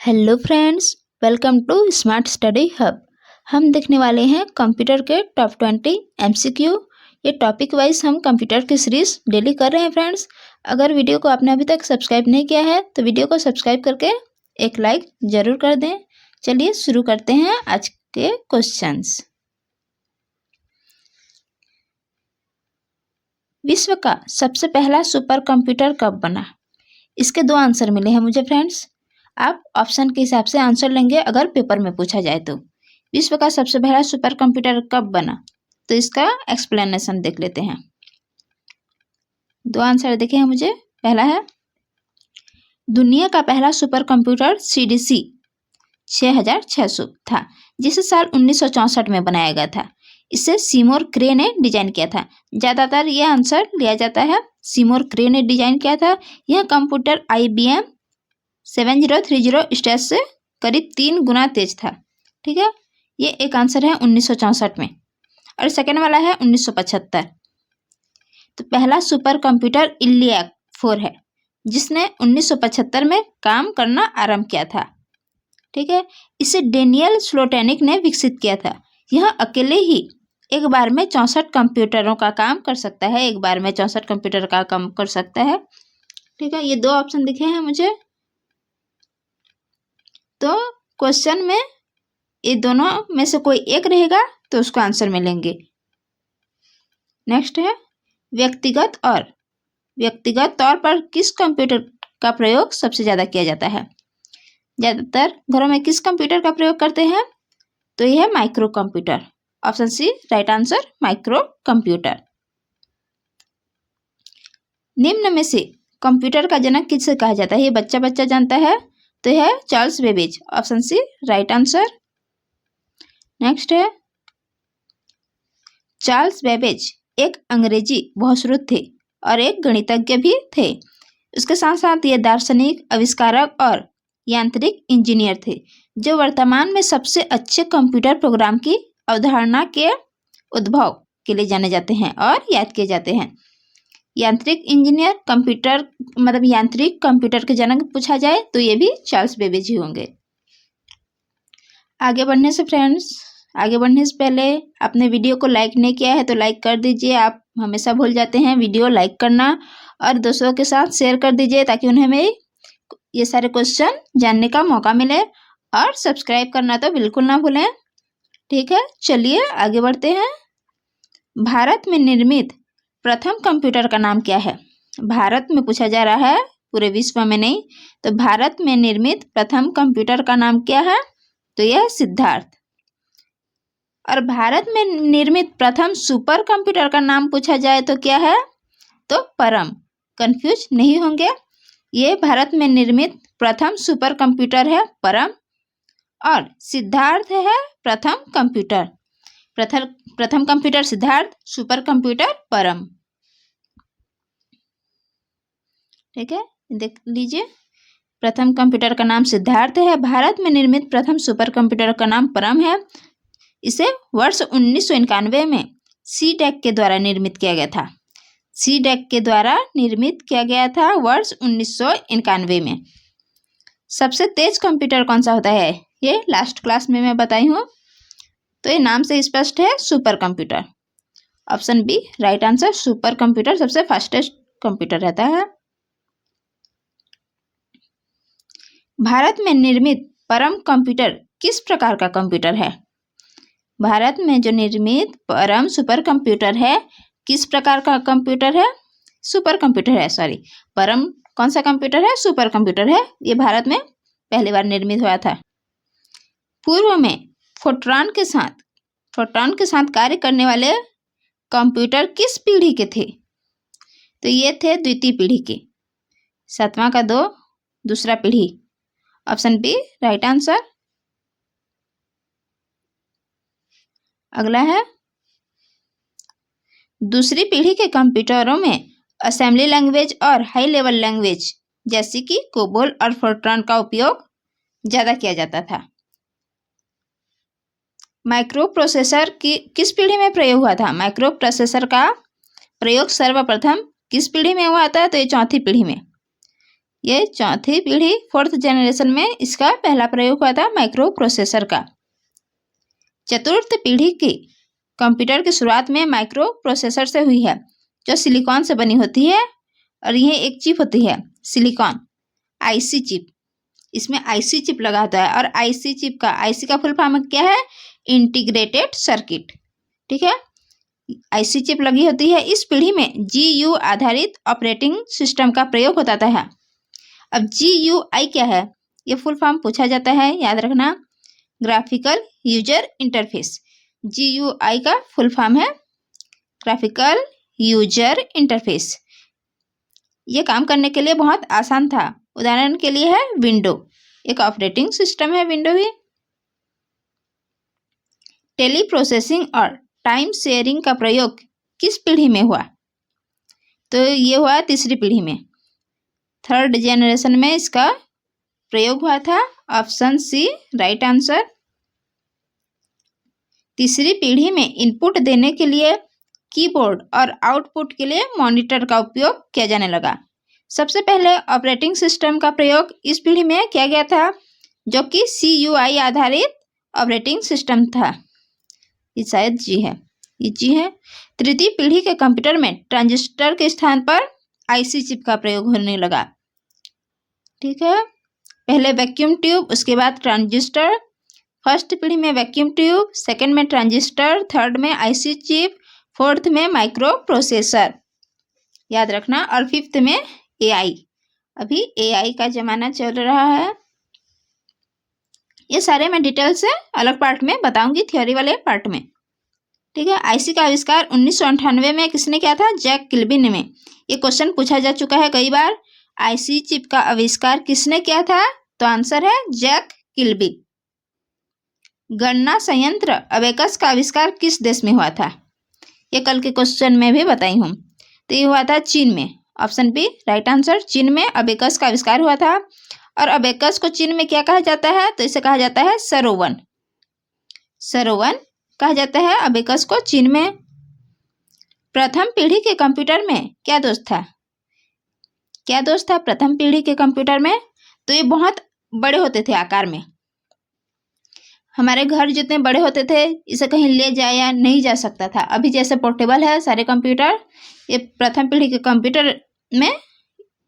Hello friends, welcome to smart study hub. हम देखने वाले हैं कंप्यूटर के टॉप 20 एमसीक्यू। ये टॉपिक वाइज हम कंप्यूटर की सीरीज डेली कर रहे हैं फ्रेंड्स। अगर वीडियो को आपने अभी तक सब्सक्राइब नहीं किया है तो वीडियो को सब्सक्राइब करके एक लाइक ज़रूर कर दें। चलिए शुरू करते हैं आज के क्वेश्चंस। विश्व का सबसे पहला सुपर कंप्यूटर कब बना? इसके दो आंसर मिले हैं मुझे फ्रेंड्स। आप ऑप्शन के हिसाब से आंसर लेंगे अगर पेपर में पूछा जाए तो। विश्व का सबसे पहला सुपर कंप्यूटर कब बना, तो इसका एक्सप्लेनेशन देख लेते हैं। दो आंसर देखे हैं मुझे। पहला है दुनिया का पहला सुपर कंप्यूटर CDC 6600 था, जिसे साल 1964 में बनाया गया था। इसे सीमोर क्रे ने डिजाइन किया था। ज़्यादातर यह आंसर लिया जाता है सीमोर क्रे ने डिजाइन किया था। यह कंप्यूटर IBM 7030 स्टेज से करीब 3 गुना तेज था। ठीक है, ये एक आंसर है 1964 में। और सेकेंड वाला है 1975। तो पहला सुपर कंप्यूटर इलियाक 4 है, जिसने 1975 में काम करना आरंभ किया था। ठीक है, इसे डेनियल स्लोटेनिक ने विकसित किया था। यह अकेले ही एक बार में 64 कंप्यूटरों का काम कर सकता है। एक बार में 64 कंप्यूटर का काम कर सकता है। ठीक है, ये दो ऑप्शन दिखे हैं मुझे। तो क्वेश्चन में ये दोनों में से कोई एक रहेगा तो उसको आंसर मिलेंगे। नेक्स्ट है व्यक्तिगत तौर पर किस कंप्यूटर का प्रयोग सबसे ज़्यादा किया जाता है? ज़्यादातर घरों में किस कंप्यूटर का प्रयोग करते हैं? तो यह है micro computer. Option C right answer, micro computer. निम्न में से कंप्यूटर का जनक किसे कहा जाता है? ये बच्चा बच्चा जानता है, तो यह है Charles Babbage. Option C right answer. Next है चार्ल्स बेबेज एक अंग्रेजी बहुश्रुत थे और एक गणितज्ञ भी थे। उसके साथ साथ ये दार्शनिक, आविष्कारक और यांत्रिक इंजीनियर थे, जो वर्तमान में सबसे अच्छे कंप्यूटर प्रोग्राम की अवधारणा के उद्भव के लिए जाने जाते हैं और याद किए जाते हैं। यांत्रिक इंजीनियर कंप्यूटर यांत्रिक कंप्यूटर के जनक पूछा जाए तो ये भी चार्ल्स बेबेज ही होंगे। आगे बढ़ने से पहले आपने वीडियो को लाइक नहीं किया है तो लाइक कर दीजिए। आप हमेशा भूल जाते हैं वीडियो लाइक करना, और दोस्तों के साथ शेयर कर दीजिए ताकि उन्हें मेरे ये सारे क्वेश्चन जानने का मौका मिले। और सब्सक्राइब करना तो बिल्कुल ना भूलें। ठीक है, चलिए आगे बढ़ते हैं। भारत में निर्मित प्रथम कंप्यूटर का नाम क्या है? भारत में पूछा जा रहा है, पूरे विश्व में नहीं। तो भारत में निर्मित प्रथम कंप्यूटर का नाम क्या है? तो यह सिद्धार्थ। और भारत में निर्मित प्रथम सुपर कंप्यूटर का नाम पूछा जाए तो क्या है? तो परम। कंफ्यूज नहीं होंगे, ये भारत में निर्मित प्रथम सुपर कंप्यूटर है परम, और सिद्धार्थ है प्रथम कंप्यूटर। प्रथम कंप्यूटर सिद्धार्थ, सुपर कंप्यूटर परम। ठीक है, देख लीजिए। प्रथम कंप्यूटर का नाम सिद्धार्थ है। भारत में निर्मित प्रथम सुपर कंप्यूटर का नाम परम है। इसे वर्ष 1991 में CDEC के द्वारा निर्मित किया गया था। CDEC के द्वारा निर्मित किया गया था वर्ष 1991 में। सबसे तेज कंप्यूटर कौन सा होता है? ये लास्ट क्लास में मैं बताई हूँ, तो ये नाम से स्पष्ट है, super computer. Option B right answer, super computer सबसे फास्टेस्ट कंप्यूटर रहता है। भारत में निर्मित परम कंप्यूटर किस प्रकार का कंप्यूटर है? भारत में जो निर्मित परम सुपर कंप्यूटर है, किस प्रकार का कंप्यूटर है? सुपर कंप्यूटर है, सॉरी। परम कौन सा कंप्यूटर है? सुपर कंप्यूटर है। ये भारत में पहली बार निर्मित हुआ था। पूर्व में फोर्ट्रॉन के साथ कार्य करने वाले कंप्यूटर किस पीढ़ी के थे? तो ये थे द्वितीय पीढ़ी के। 7वां का 2, दूसरा पीढ़ी। Option B right answer. अगला है दूसरी पीढ़ी के कंप्यूटरों में असेंबली लैंग्वेज और हाई लेवल लैंग्वेज जैसे कि कोबोल और फोर्ट्रॉन का उपयोग ज़्यादा किया जाता था। माइक्रो प्रोसेसर की किस पीढ़ी में प्रयोग हुआ था? माइक्रो प्रोसेसर का प्रयोग सर्वप्रथम किस पीढ़ी में हुआ था? तो ये 4थी पीढ़ी में। ये चौथी पीढ़ी, फोर्थ जनरेशन में इसका पहला प्रयोग हुआ था माइक्रो प्रोसेसर का। चतुर्थ पीढ़ी की कंप्यूटर की शुरुआत में माइक्रो प्रोसेसर से हुई है, जो सिलिकॉन से बनी होती है और यह एक चिप होती है सिलिकॉन आईसी चिप। इसमें आईसी चिप लगा होता है और आईसी चिप का, आईसी का फुल फॉर्म क्या है? Integrated circuit. ठीक है, आईसी चिप लगी होती है। इस पीढ़ी में जीयू आधारित ऑपरेटिंग सिस्टम का प्रयोग होता है। अब जीयूआई क्या है, ये फुल फॉर्म पूछा जाता है, याद रखना, ग्राफिकल यूजर इंटरफेस। जीयूआई का फुल फॉर्म है ग्राफिकल यूजर इंटरफेस। ये काम करने के लिए बहुत आसान था। उदाहरण के लिए है विंडो, एक ऑपरेटिंग सिस्टम है विंडो भी। टेली प्रोसेसिंग और टाइम शेयरिंग का प्रयोग किस पीढ़ी में हुआ? तो ये हुआ तीसरी पीढ़ी में, थर्ड जनरेशन में इसका प्रयोग हुआ था। Option C right answer. तीसरी पीढ़ी में इनपुट देने के लिए कीबोर्ड और आउटपुट के लिए मॉनिटर का उपयोग किया जाने लगा। सबसे पहले ऑपरेटिंग सिस्टम का प्रयोग इस पीढ़ी में किया गया था, जो कि CUI आधारित ऑपरेटिंग सिस्टम था। ये शायद जी है, ये जी है। तृतीय पीढ़ी के कंप्यूटर में ट्रांजिस्टर के स्थान पर आईसी चिप का प्रयोग होने लगा। ठीक है, पहले वैक्यूम ट्यूब, उसके बाद ट्रांजिस्टर। फर्स्ट पीढ़ी में वैक्यूम ट्यूब, सेकंड में ट्रांजिस्टर, थर्ड में आईसी चिप, फोर्थ में माइक्रो प्रोसेसर, याद रखना, और फिफ्थ में एआई। अभी एआई का जमाना चल रहा है। ये सारे मैं डिटेल से अलग पार्ट में बताऊंगी, थ्योरी वाले पार्ट में। ठीक है, आईसी का आविष्कार 1998 में किसने किया था? जैक किल्बिन में। ये क्वेश्चन पूछा जा चुका है कई बार। आईसी चिप का आविष्कार किसने किया था? तो आंसर है जैक किल्बिन। गणना संयंत्र अबेकस का आविष्कार किस देश में हुआ था? ये कल के क्वेश्चन में भी बताई हूँ। तो ये हुआ था चीन में। Option B right answer. चीन में अबेकस का आविष्कार हुआ था। और अबेकस को चीन में क्या कहा जाता है? तो इसे कहा जाता है सरोवन। सरोवन कहा जाता है अबेकस को चीन में। प्रथम पीढ़ी के कंप्यूटर में क्या दोष था? क्या दोष था प्रथम पीढ़ी के कंप्यूटर में? तो ये बहुत बड़े होते थे आकार में। हमारे घर जितने बड़े होते थे, इसे कहीं ले जाया नहीं जा सकता था। अभी जैसे पोर्टेबल है सारे कंप्यूटर, ये प्रथम पीढ़ी के कंप्यूटर में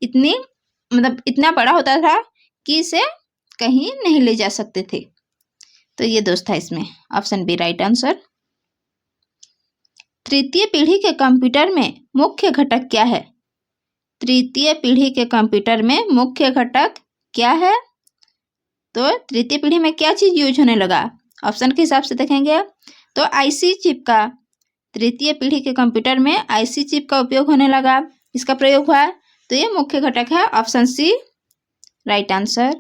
इतना बड़ा होता था कि इसे कहीं नहीं ले जा सकते थे। तो ये दोष था इसमें। Option B right answer. तृतीय पीढ़ी के कंप्यूटर में मुख्य घटक क्या है? तृतीय पीढ़ी के कंप्यूटर में मुख्य घटक क्या है? तो तृतीय पीढ़ी में क्या चीज यूज होने लगा? ऑप्शन के हिसाब से देखेंगे तो आईसी चिप का, तृतीय पीढ़ी के कंप्यूटर में आईसी चिप का उपयोग होने लगा, इसका प्रयोग हुआ। तो ये मुख्य घटक है। Option C right answer.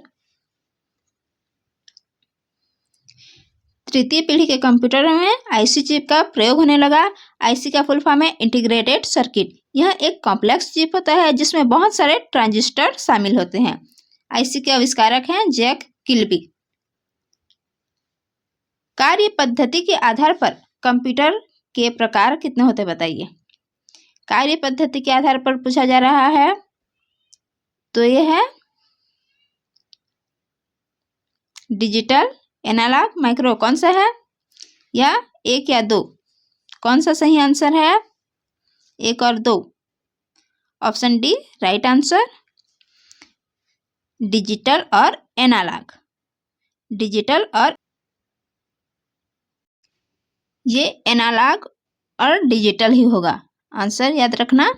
तृतीय पीढ़ी के कंप्यूटर में आईसी चिप का प्रयोग होने लगा। आईसी का फुल फॉर्म है इंटीग्रेटेड सर्किट। यह एक कॉम्प्लेक्स चिप होता है जिसमें बहुत सारे ट्रांजिस्टर शामिल होते हैं। आईसी के आविष्कारक हैं जैक किल्बी। कार्य पद्धति के आधार पर कंप्यूटर के प्रकार कितने होते बताइए? कार्य पद्धति के आधार पर पूछा जा रहा है। तो यह है डिजिटल, एनालॉग, माइक्रो। कौन सा है? या एक या दो? कौन सा सही आंसर है? एक और दो। Option D right answer. Digital और एनालॉग। डिजिटल और, ये एनालॉग और डिजिटल ही होगा आंसर, याद रखना,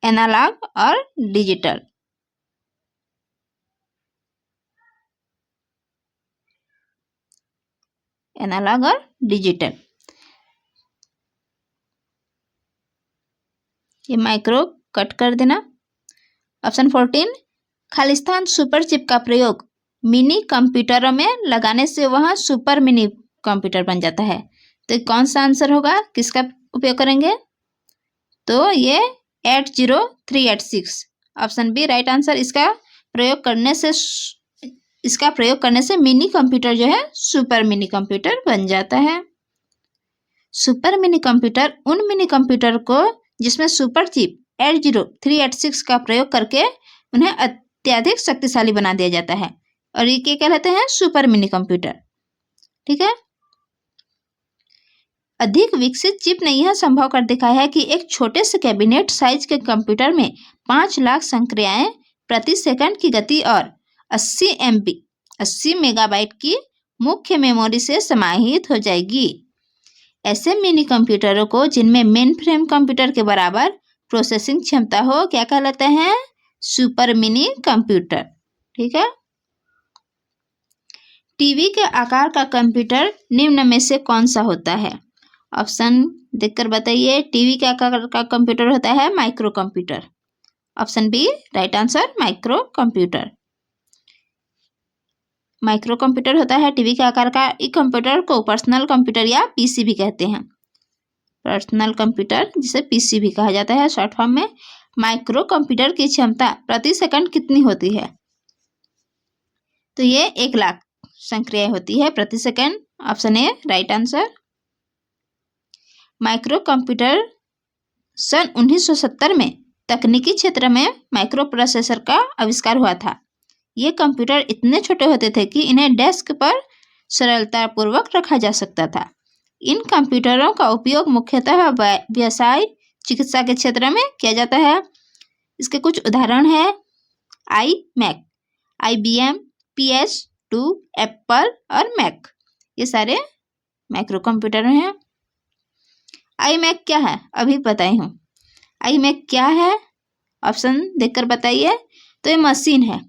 एनालॉग और डिजिटल। एनालॉग और डिजिटल। ये माइक्रो कट कर देना। ऑप्शन 14, खालिस्तान सुपर चिप का प्रयोग मिनी कंप्यूटरों में लगाने से वह सुपर मिनी कंप्यूटर बन जाता है। तो कौन सा आंसर होगा? किसका उपयोग करेंगे? तो ये 80386। Option B right answer. इसका प्रयोग करने से मिनी कंप्यूटर जो है सुपर मिनी कंप्यूटर बन जाता है। सुपर मिनी कंप्यूटर उन मिनी कंप्यूटर को जिसमें सुपर चिप 80386 का प्रयोग करके उन्हें अत्यधिक शक्तिशाली बना दिया जाता है और ये क्या कहलाते हैं? Super mini computer. ठीक है। अधिक विकसित चिप ने यह संभव कर दिखाया है कि एक छोटे से कैबिनेट साइज के कंप्यूटर में 5 लाख संक्रियाएं प्रति सेकंड की गति और 80 मेगाबाइट की मुख्य मेमोरी से समाहित हो जाएगी। ऐसे मिनी कंप्यूटरों को जिनमें मेन फ्रेम कंप्यूटर के बराबर प्रोसेसिंग क्षमता हो क्या कहलाते हैं? Super mini computer. ठीक है। टीवी के आकार का कंप्यूटर निम्न में से कौन सा होता है? ऑप्शन देखकर बताइए। टीवी के आकार का कंप्यूटर होता है micro computer. Option B right answer, micro computer. Micro computer होता है टीवी के आकार का। इस कंप्यूटर को पर्सनल कंप्यूटर या पीसी भी कहते हैं। पर्सनल कंप्यूटर जिसे पीसी भी कहा जाता है शॉर्ट फॉर्म में। माइक्रो कंप्यूटर की क्षमता प्रति सेकंड कितनी होती है? तो ये 1 लाख संक्रियाएं होती है प्रति second. Option A right answer. Micro computer सन 1970 में तकनीकी क्षेत्र में माइक्रो प्रोसेसर का आविष्कार हुआ था। ये कंप्यूटर इतने छोटे होते थे कि इन्हें डेस्क पर सरलतापूर्वक रखा जा सकता था। इन कंप्यूटरों का उपयोग मुख्यतः व्यवसाय, चिकित्सा के क्षेत्र में किया जाता है। इसके कुछ उदाहरण है iMac, IBM, PS2, एप्पल और मैक। ये सारे माइक्रो कंप्यूटर हैं। iMac क्या है अभी बताई हूँ। iMac क्या है? ऑप्शन देखकर बताइए। तो ये मशीन है।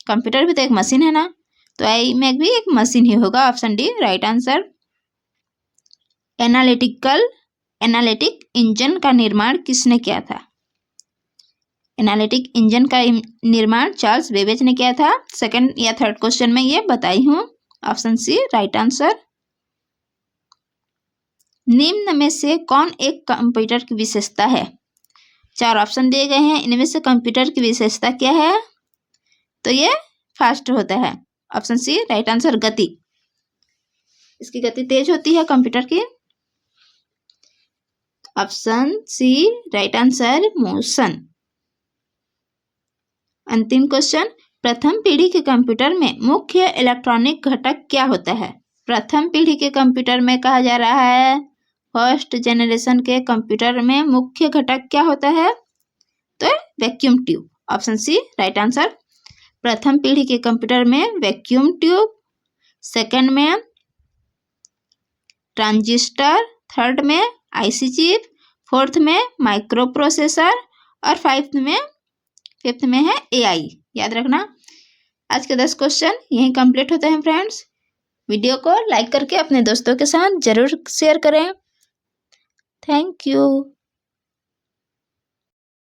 कंप्यूटर भी तो एक मशीन है ना, तो iMac भी एक मशीन ही होगा। Option D right answer. Analytic engine का निर्माण किसने किया था? एनालिटिक इंजन का निर्माण चार्ल्स बेबेज ने किया था। सेकंड या थर्ड क्वेश्चन में ये बताई हूँ। Option C right answer. निम्न में से कौन एक कंप्यूटर की विशेषता है? 4 ऑप्शन दिए गए हैं। इनमें से कंप्यूटर की विशेषता क्या है? तो ये फास्ट होता है। ऑप्शन सी राइट आंसर, गति। इसकी गति तेज होती है कंप्यूटर की। Option C right answer, motion. अंतिम क्वेश्चन, प्रथम पीढ़ी के कंप्यूटर में मुख्य इलेक्ट्रॉनिक घटक क्या होता है? प्रथम पीढ़ी के कंप्यूटर में कहा जा रहा है फर्स्ट जनरेशन के कंप्यूटर में मुख्य घटक क्या होता है? तो vacuum tube. Option C right answer. प्रथम पीढ़ी के कंप्यूटर में वैक्यूम ट्यूब, सेकंड में ट्रांजिस्टर, थर्ड में आईसी चिप, फोर्थ में माइक्रो प्रोसेसर और फिफ्थ में है एआई। याद रखना। आज के 10 क्वेश्चन यहीं कंप्लीट होते हैं फ्रेंड्स। वीडियो को लाइक करके अपने दोस्तों के साथ जरूर शेयर करें। Thank you.